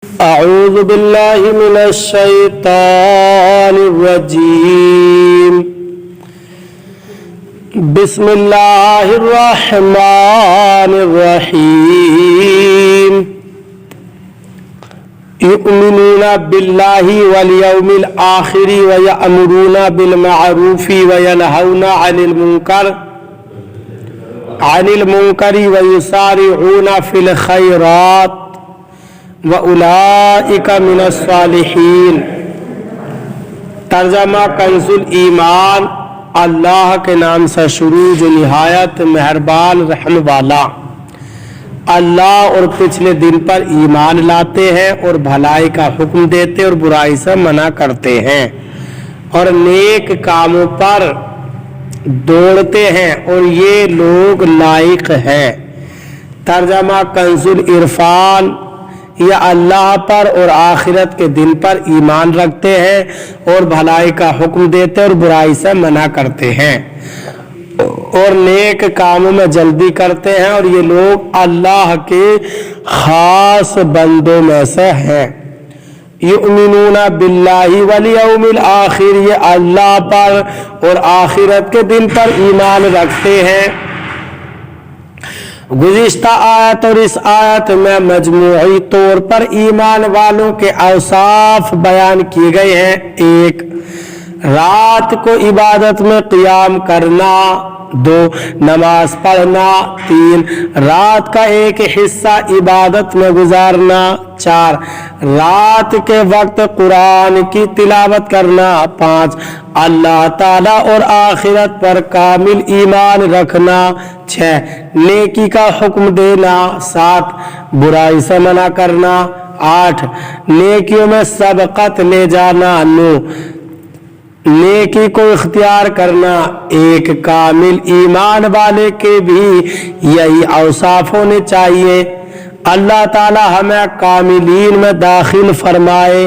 أعوذ بالله من الشيطان الرجيم. بسم الله الرحمن الرحيم. يؤمنون بالله واليوم الآخر ويأمرون بالمعروف وينهون عن المنكر ويسارعون في الخيرات وَأُولَئِكَ مِنَ الصَّالِحِينَ. ترجمہ کنزُ ایمان. اللہ کے نام سے شروع جو نہایت مہربان رحم والا. اللہ اور پچھلے دن پر ایمان لاتے ہیں اور بھلائی کا حکم دیتے اور برائی سے منع کرتے ہیں اور نیک کاموں پر دوڑتے ہیں اور یہ لوگ لائق ہیں. ترجمہ کنزُ العرفان. یہ اللہ پر اور آخرت کے دن پر ایمان رکھتے ہیں اور بھلائی کا حکم دیتے اور برائی سے منع کرتے ہیں اور نیک کاموں میں جلدی کرتے ہیں اور یہ لوگ اللہ کے خاص بندوں میں سے ہیں. یؤمنون باللہ والیوم الآخر. یہ اللہ پر اور آخرت کے دن پر ایمان رکھتے ہیں. گزشتہ آیت اور اس آیت میں مجموعی طور پر ایمان والوں کے اوصاف بیان کیے گئے ہیں. 1. رات کو عبادت میں قیام کرنا. 2. نماز پڑھنا. 3. رات کا ایک حصہ عبادت میں گزارنا. 4. رات کے وقت قرآن کی تلاوت کرنا. 5. اللہ تعالیٰ اور آخرت پر کامل ایمان رکھنا. 6. نیکی کا حکم دینا. 7. برائی سے منع کرنا. 8. نیکیوں میں سبقت لے جانا. 9. نیکی کو اختیار کرنا. ایک کامل ایمان والے کے بھی یہی اوصاف ہونے چاہیے. اللہ تعالی ہمیں کاملین میں داخل فرمائے.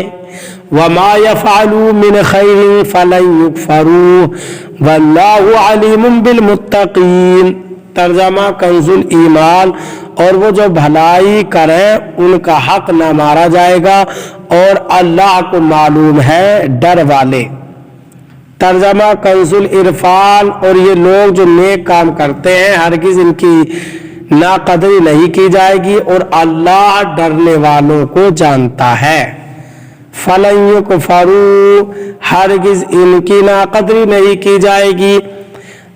وما يفعلوا من خير فلن يكفروه والله عليم بالمتقين. ترجمہ کنزُ ایمان. اور وہ جو بھلائی کریں ان کا حق نہ مارا جائے گا اور اللہ کو معلوم ہے ڈر والے. ترجمہ کنزُ عرفان. اور یہ لوگ جو نیک کام کرتے ہیں ہرگز ان کی ناقدری نہیں کی جائے گی اور اللہ ڈرنے والوں کو جانتا ہے. فَلَن يُكْفَرُوا. ہرگز ان کی ناقدری نہیں کی جائے گی.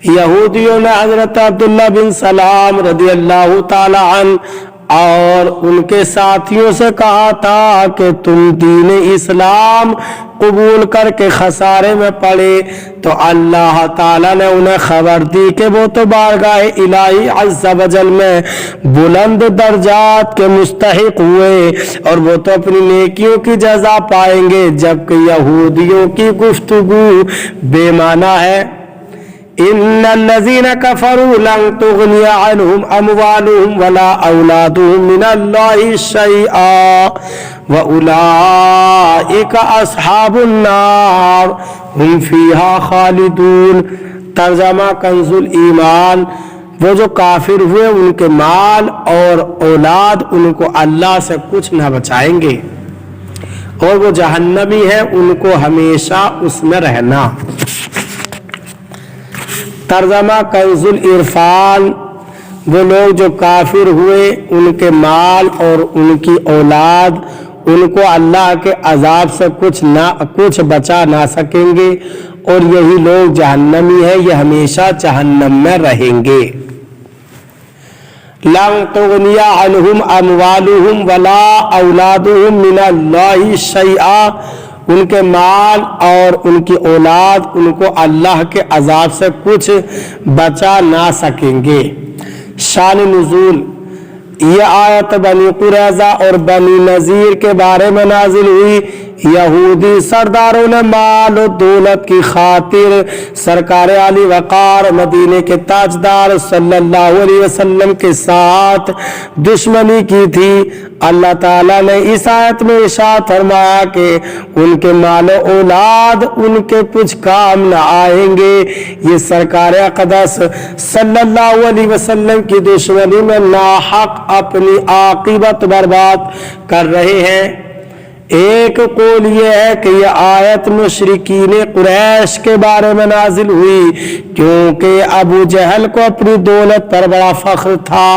یہودیوں نے حضرت عبداللہ بن سلام رضی اللہ تعالی عنہ اور ان کے ساتھیوں سے کہا تھا کہ تم دین اسلام قبول کر کے خسارے میں پڑے تو اللہ تعالیٰ نے انہیں خبر دی کہ وہ تو بارگاہ الہی عز و جل میں بلند درجات کے مستحق ہوئے اور وہ تو اپنی نیکیوں کی جزا پائیں گے، جبکہ یہودیوں کی گفتگو بے معنی ہے. ان الذين كفروا لن تغني عنهم اموالهم ولا اولادهم من الله شيئا واولئك اصحاب النار هم فيها خالدون. ترجمہ کنزُ ایمان. وہ جو کافر ہوئے ان کے مال اور اولاد ان کو اللہ سے کچھ نہ بچائیں گے اور وہ جہنمی ہیں، ان کو ہمیشہ اس میں رہنا. ترجمہ کنزُ عرفان. وہ لوگ جو کافر ہوئے ان کے مال اور ان کی اولاد ان کو اللہ کے عذاب سے کچھ بچا نہ سکیں گے اور یہی لوگ جہنمی ہیں، یہ ہمیشہ جہنم میں رہیں گے. لن تغنی عنہم اموالہم ولا اولادہم من اللہ شیئا. ان کے مال اور ان کی اولاد ان کو اللہ کے عذاب سے کچھ بچا نہ سکیں گے. شان نزول. یہ آیت بنی قریظہ اور بنی نذیر کے بارے میں نازل ہوئی. یہودی سرداروں نے مال و دولت کی خاطر سرکار علی وقار مدینے کے تاجدار صلی اللہ علیہ وسلم کے ساتھ دشمنی کی تھی. اللہ تعالیٰ نے اس آیت میں ارشاد فرمایا کہ ان کے مال و اولاد ان کے کچھ کام نہ آئیں گے. یہ سرکار اقدس صلی اللہ علیہ وسلم کی دشمنی میں ناحق اپنی عاقبت برباد کر رہے ہیں. ایک قول یہ ہے کہ یہ آیت مشرکین قریش کے بارے میں نازل ہوئی کیونکہ ابو جہل کو اپنی دولت پر بڑا فخر تھا،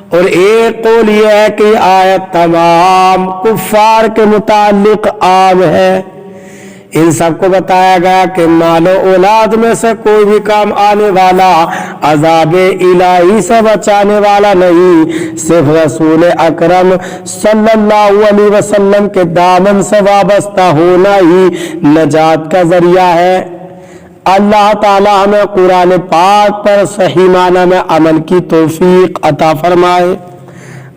اور ایک قول یہ ہے کہ یہ آیت تمام کفار کے متعلق عام ہے۔ ان سب کو بتایا گیا کہ مال و اولاد میں سے کوئی بھی کام آنے والا عذاب الہی سے بچانے والا نہیں، صرف رسول اکرم صلی اللہ علیہ وسلم کے دامن سے وابستہ ہونا ہی نجات کا ذریعہ ہے۔ اللہ تعالی ہمیں قرآن پاک پر صحیح معنی میں عمل کی توفیق عطا فرمائے۔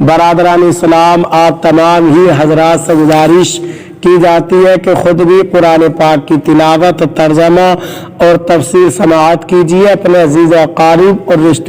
برادران اسلام، آپ تمام ہی حضرات سے گزارش کی جاتی ہے کہ خود بھی قرآن پاک کی تلاوت، ترجمہ اور تفسیر سماعت کیجیے، اپنے عزیز و اقارب اور رشتے